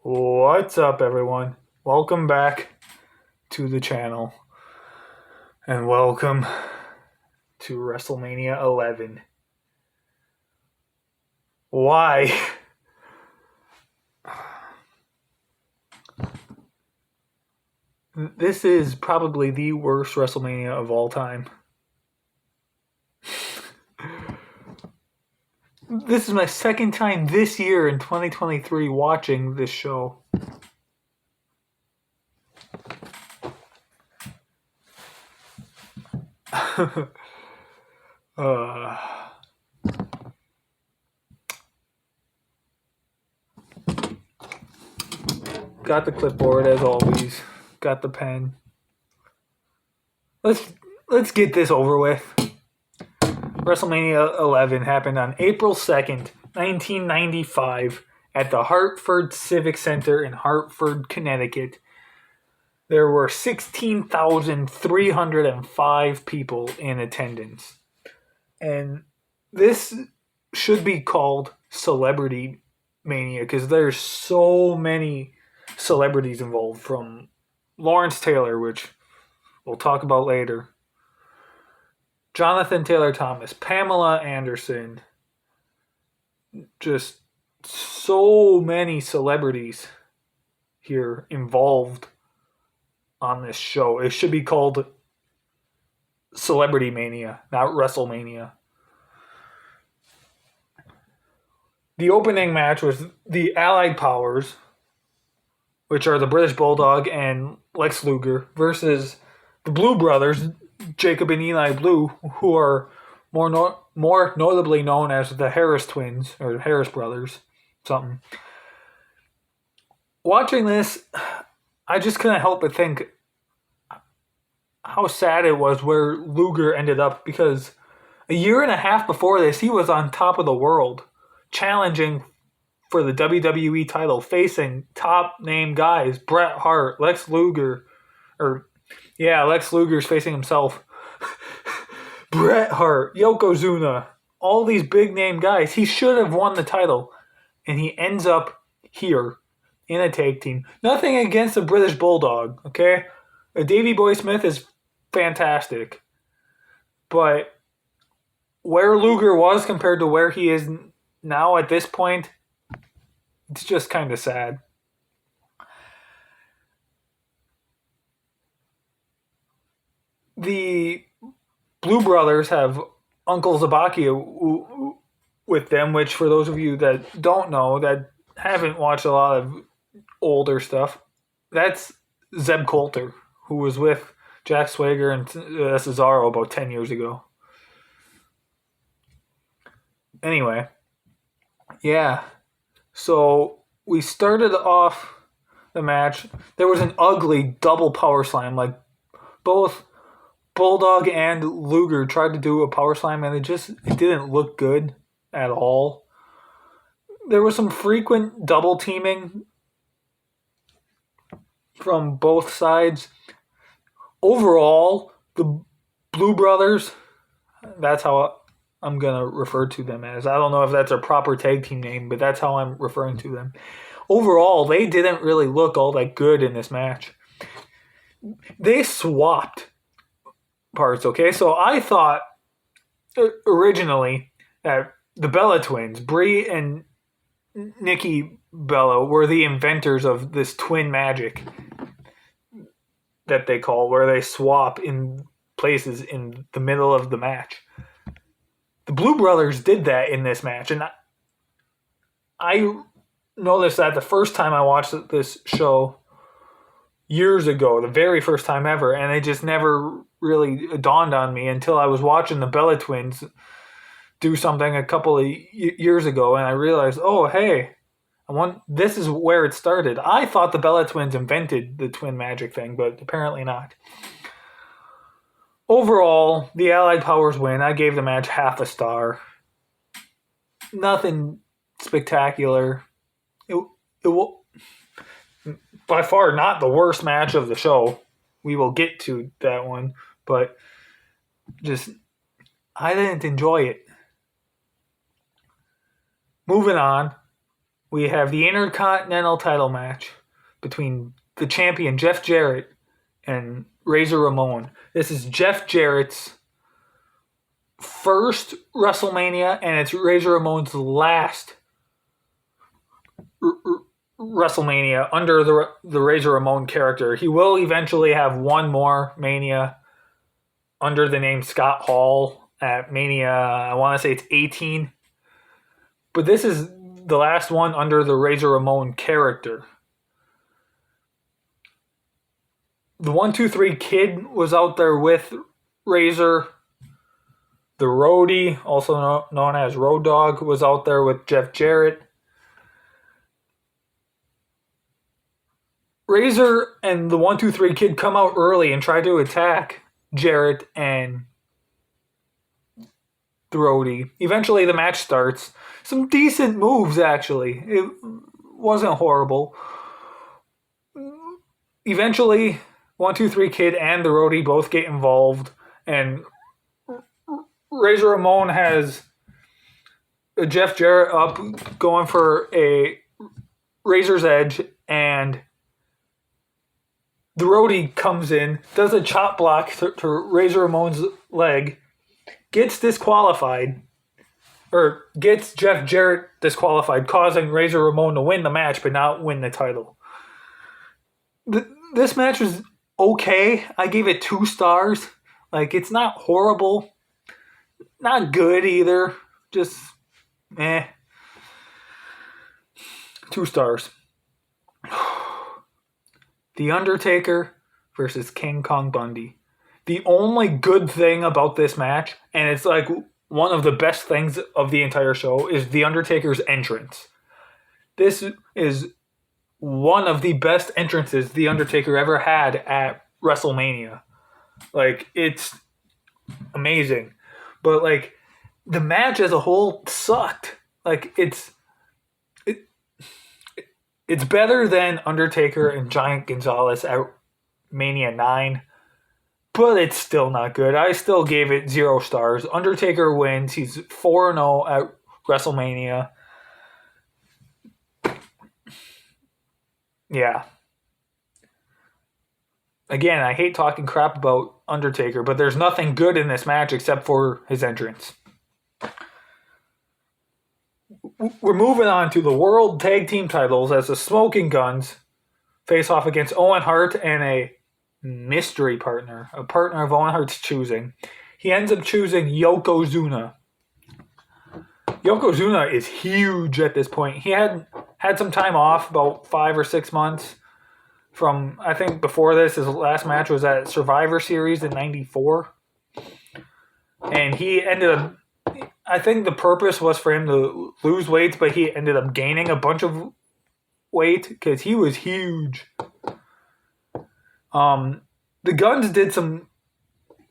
What's up, everyone? Welcome back to the channel, and welcome to WrestleMania 11. Why? This is probably the worst WrestleMania of all time. This is my second time this year in 2023 watching this show. uh, got the clipboard as always. Got the pen. Let's get this over with. WrestleMania 11 happened on April 2nd, 1995 at the Hartford Civic Center in Hartford, Connecticut. There were 16,305 people in attendance. And this should be called Celebrity Mania because there's so many celebrities involved, from Lawrence Taylor, which we'll talk about later, Jonathan Taylor Thomas, Pamela Anderson, just so many celebrities here involved on this show. It should be called Celebrity Mania, not WrestleMania. The opening match was the Allied Powers, which are the British Bulldog and Lex Luger, versus the Blue Brothers, Jacob and Eli Blue, who are more notably known as the Harris Twins, or Harris Brothers, something. Watching this, I just couldn't help but think how sad it was where Luger ended up, because a year and a half before this, he was on top of the world, challenging for the WWE title, facing top name guys, Bret Hart, Lex Luger, Lex Luger's facing himself, Bret Hart, Yokozuna, all these big name guys. He should have won the title, and he ends up here in a tag team. Nothing against the British Bulldog, okay? Davey Boy Smith is fantastic, but where Luger was compared to where he is now at this point, it's just kind of sad. The Blue Brothers have Uncle Zabakia with them, which for those of you that don't know, that haven't watched a lot of older stuff, that's Zeb Coulter, who was with Jack Swagger and Cesaro about 10 years ago. Anyway, yeah. So we started off the match. There was an ugly double power slam. Like, both Bulldog and Luger tried to do a power slam, and it didn't look good at all. There was some frequent double teaming from both sides. Overall, the Blue Brothers, that's how I'm going to refer to them as. I don't know if that's a proper tag team name, but that's how I'm referring to them. Overall, they didn't really look all that good in this match. They swapped parts, okay? So I thought originally that the Bella twins, Brie and Nikki Bella, were the inventors of this twin magic that they call, where they swap in places in the middle of the match. The Blue Brothers did that in this match, and I noticed that the first time I watched this show years ago, the very first time ever, and it just never really dawned on me until I was watching the Bella Twins do something a couple of years ago, and I realized, oh, hey, this is where it started. I thought the Bella Twins invented the twin magic thing, but apparently not. Overall, the Allied Powers win. I gave the match half a star. Nothing spectacular. It will, by far, not the worst match of the show. We will get to that one, but just, I didn't enjoy it. Moving on, we have the Intercontinental title match between the champion Jeff Jarrett and Razor Ramon. This is Jeff Jarrett's first WrestleMania, and it's Razor Ramon's last WrestleMania under the Razor Ramon character. He will eventually have one more Mania under the name Scott Hall at Mania, I want to say it's 18. But this is the last one under the Razor Ramon character. The 1-2-3 Kid was out there with Razor. The Roadie, also known as Road Dogg, was out there with Jeff Jarrett. Razor and the 1-2-3 Kid come out early and try to attack Jarrett and the Roadie. Eventually the match starts. Some decent moves, actually. It wasn't horrible. Eventually, 1-2-3 Kid and the Roadie both get involved, and Razor Ramon has Jeff Jarrett up going for a Razor's Edge, and the Roadie comes in, does a chop block to Razor Ramon's leg, gets disqualified, or gets Jeff Jarrett disqualified, causing Razor Ramon to win the match but not win the title. This match was okay. I gave it 2 stars. Like, it's not horrible. Not good either. Just, 2 stars. The Undertaker versus King Kong Bundy. The only good thing about this match, and it's like one of the best things of the entire show, is The Undertaker's entrance. This is one of the best entrances The Undertaker ever had at WrestleMania. Like, it's amazing. But, like, the match as a whole sucked. Like, it's better than Undertaker and Giant Gonzalez at Mania 9, but it's still not good. I still gave it 0 stars. Undertaker wins. He's 4-0 at WrestleMania. Yeah. Again, I hate talking crap about Undertaker, but there's nothing good in this match except for his entrance. We're moving on to the World Tag Team titles as the Smoking Guns face off against Owen Hart and a mystery partner, a partner of Owen Hart's choosing. He ends up choosing Yokozuna. Yokozuna is huge at this point. He had some time off, about 5 or 6 months from, I think before this, his last match was at Survivor Series in 94. And he ended up, I think the purpose was for him to lose weight, but he ended up gaining a bunch of weight because he was huge. The Guns did some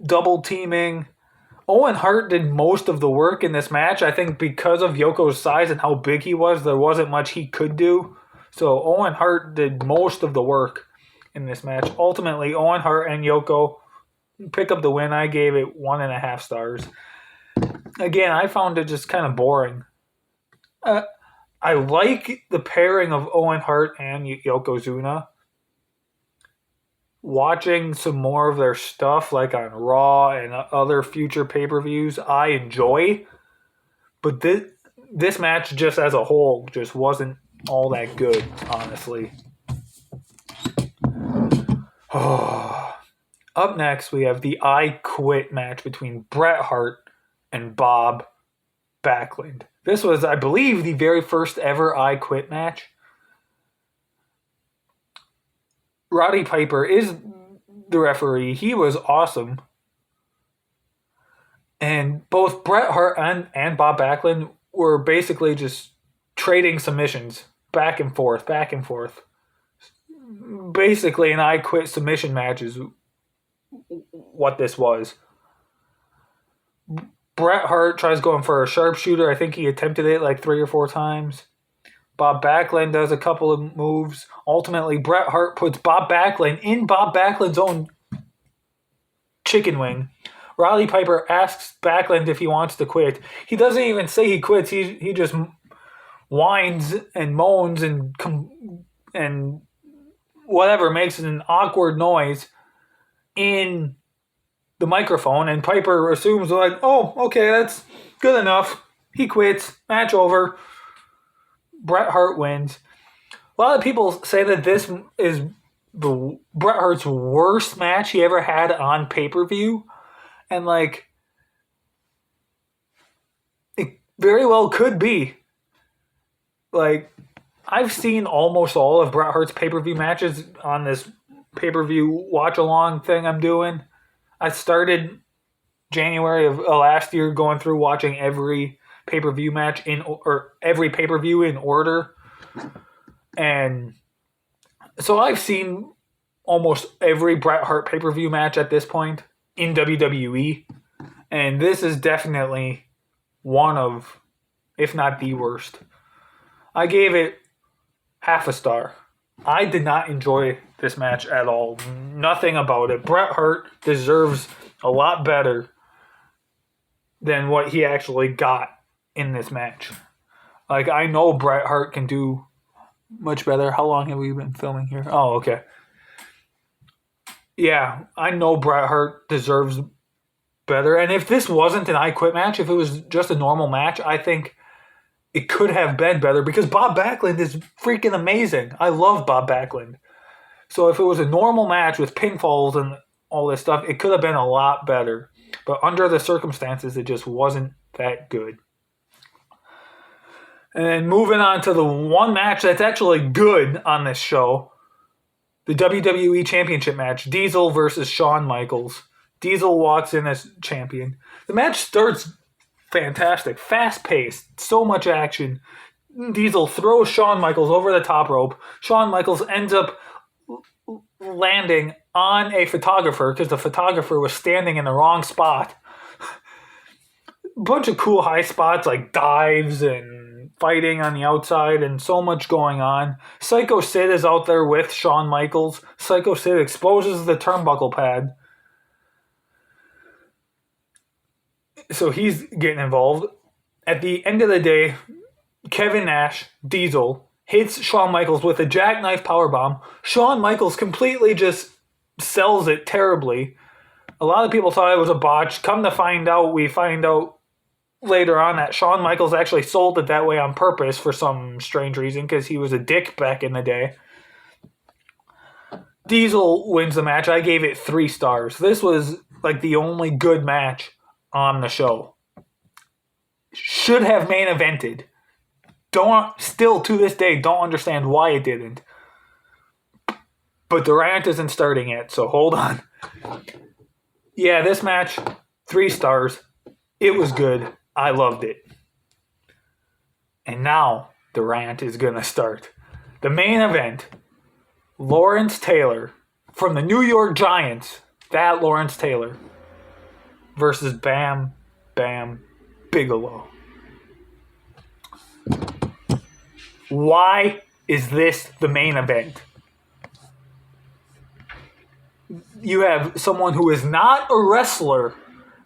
double teaming. Owen Hart did most of the work in this match. I think because of Yoko's size and how big he was, there wasn't much he could do. So Owen Hart did most of the work in this match. Ultimately, Owen Hart and Yoko picked up the win. I gave it 1.5 stars. Again, I found it just kind of boring. I like the pairing of Owen Hart and Yokozuna. Watching some more of their stuff, like on Raw and other future pay-per-views, I enjoy. But this match, just as a whole, just wasn't all that good, honestly. Up next, we have the I Quit match between Bret Hart and Bob Backlund. This was, I believe, the very first ever I Quit match. Roddy Piper is the referee. He was awesome. And both Bret Hart and Bob Backlund were basically just trading submissions back and forth. Basically, an I Quit submission match is what this was. Bret Hart tries going for a sharpshooter. I think he attempted it like 3 or 4 times. Bob Backlund does a couple of moves. Ultimately, Bret Hart puts Bob Backlund in Bob Backlund's own chicken wing. Roddy Piper asks Backlund if he wants to quit. He doesn't even say he quits. He just whines and moans and whatever makes an awkward noise in the microphone, and Piper assumes like, oh, okay, that's good enough. He quits. Match over. Bret Hart wins. A lot of people say that this is the Bret Hart's worst match he ever had on pay-per-view. And like, it very well could be. Like, I've seen almost all of Bret Hart's pay-per-view matches on this pay-per-view watch-along thing I'm doing. I started January of last year going through watching every pay-per-view match or every pay-per-view in order. And so I've seen almost every Bret Hart pay-per-view match at this point in WWE. And this is definitely one of, if not the worst. I gave it half a star. I did not enjoy this match at all. Nothing about it. Bret Hart deserves a lot better than what he actually got in this match. Like, I know Bret Hart can do much better. How long have we been filming here? Oh, okay. Yeah, I know Bret Hart deserves better. And if this wasn't an I Quit match, if it was just a normal match, I think it could have been better because Bob Backlund is freaking amazing. I love Bob Backlund. So if it was a normal match with pinfalls and all this stuff, it could have been a lot better. But under the circumstances, it just wasn't that good. And then moving on to the one match that's actually good on this show, the WWE Championship match, Diesel versus Shawn Michaels. Diesel walks in as champion. The match starts fantastic, fast-paced, so much action. Diesel throws Shawn Michaels over the top rope. Shawn Michaels ends up landing on a photographer because the photographer was standing in the wrong spot. Bunch of cool high spots like dives and fighting on the outside and so much going on. Psycho Sid is out there with Shawn Michaels. Psycho Sid exposes the turnbuckle pad. So he's getting involved. At the end of the day, Kevin Nash, Diesel, hits Shawn Michaels with a jackknife powerbomb. Shawn Michaels completely just sells it terribly. A lot of people thought it was a botch. Come to find out, we find out later on that Shawn Michaels actually sold it that way on purpose for some strange reason because he was a dick back in the day. Diesel wins the match. I gave it 3 stars. This was like the only good match on the show. Should have main evented. Still to this day, don't understand why it didn't. But the rant isn't starting yet, so hold on. Yeah, this match, 3 stars. It was good. I loved it. And now the rant is going to start. The main event, Lawrence Taylor from the New York Giants, that Lawrence Taylor, versus Bam Bam Bigelow. Why is this the main event? You have someone who is not a wrestler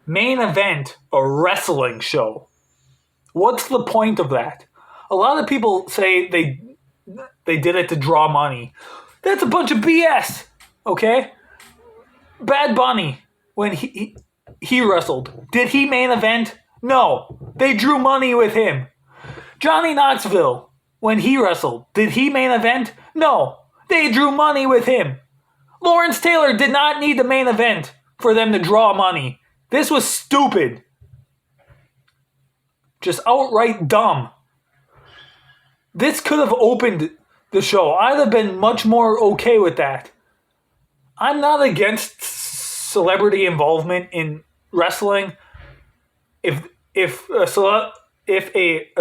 main event a wrestling show. What's the point of that? A lot of people say they did it to draw money. That's a bunch of BS, okay? Bad Bunny, when he wrestled, did he main event? No. They drew money with him. Johnny Knoxville, when he wrestled, did he main event? No. They drew money with him. Lawrence Taylor did not need the main event for them to draw money. This was stupid. Just outright dumb. This could have opened the show. I'd have been much more okay with that. I'm not against celebrity involvement in wrestling. If a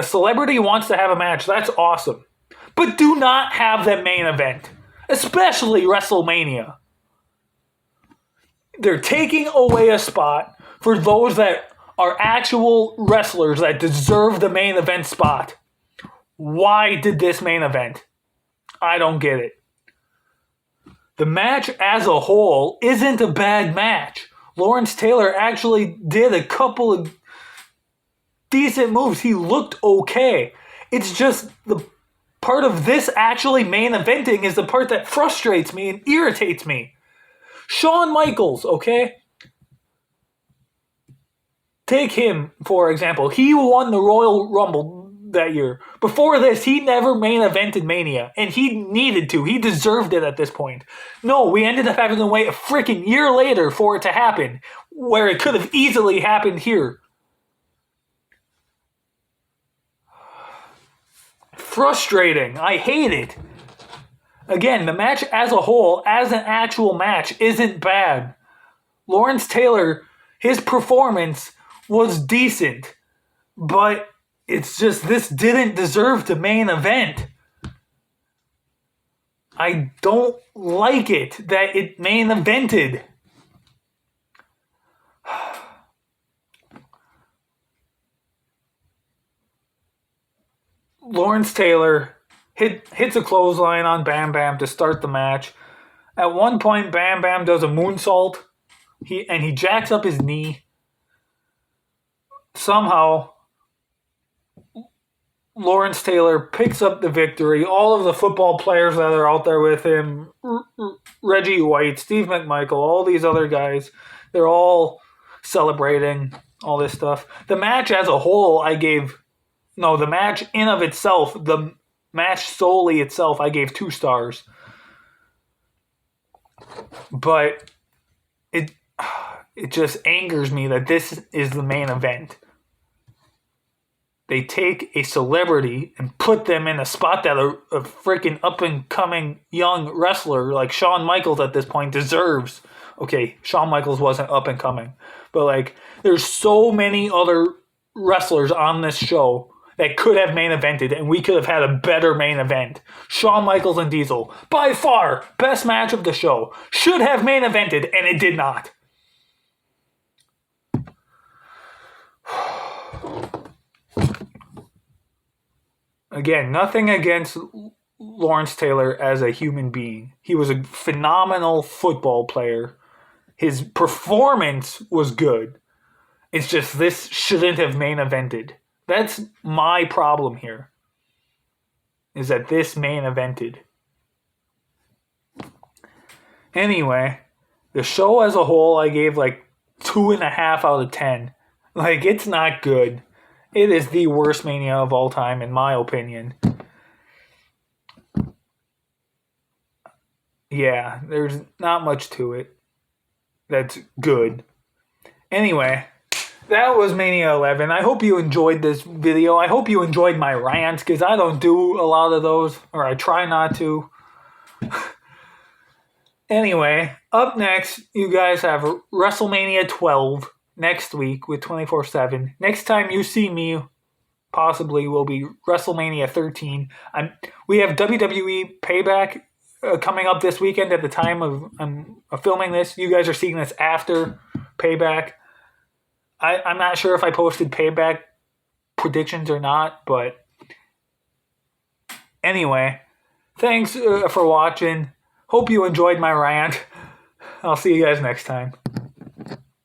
celebrity wants to have a match, that's awesome. But do not have that main event. Especially WrestleMania. They're taking away a spot for those that are actual wrestlers that deserve the main event spot. Why did this main event? I don't get it. The match as a whole isn't a bad match. Lawrence Taylor actually did a couple of decent moves. He looked okay. It's just the part of this actually main eventing is the part that frustrates me and irritates me. Shawn Michaels, okay? Take him, for example. He won the Royal Rumble that year. Before this, he never main evented Mania, and he needed to. He deserved it at this point. No, we ended up having to wait a freaking year later for it to happen, where it could have easily happened here. Frustrating. I hate it. Again, the match as a whole, as an actual match, isn't bad. Lawrence Taylor, his performance was decent, but it's just this didn't deserve the main event. I don't like it that it main evented. Lawrence Taylor hits a clothesline on Bam Bam to start the match. At one point, Bam Bam does a moonsault. He jacks up his knee. Somehow, Lawrence Taylor picks up the victory. All of the football players that are out there with him, Reggie White, Steve McMichael, all these other guys, they're all celebrating all this stuff. The match as a whole, the match in of itself, the match solely itself, I gave 2 stars. But it just angers me that this is the main event. They take a celebrity and put them in a spot that a freaking up-and-coming young wrestler like Shawn Michaels at this point deserves. Okay, Shawn Michaels wasn't up-and-coming. But, there's so many other wrestlers on this show that could have main evented, and we could have had a better main event. Shawn Michaels and Diesel, by far, best match of the show. Should have main evented, and it did not. Again, nothing against Lawrence Taylor as a human being. He was a phenomenal football player. His performance was good. It's just this shouldn't have main evented. That's my problem here. Is that this main evented. Anyway, the show as a whole I gave 2.5 out of 10. It's not good. It is the worst Mania of all time, in my opinion. Yeah, there's not much to it that's good. Anyway, that was Mania 11. I hope you enjoyed this video. I hope you enjoyed my rants, because I don't do a lot of those, or I try not to. Anyway, up next, you guys have WrestleMania 12. Next week with 24/7. Next time you see me, possibly, will be WrestleMania 13. We have WWE Payback coming up this weekend at the time of filming this. You guys are seeing this after Payback. I'm not sure if I posted Payback predictions or not, but anyway, thanks for watching. Hope you enjoyed my rant. I'll see you guys next time.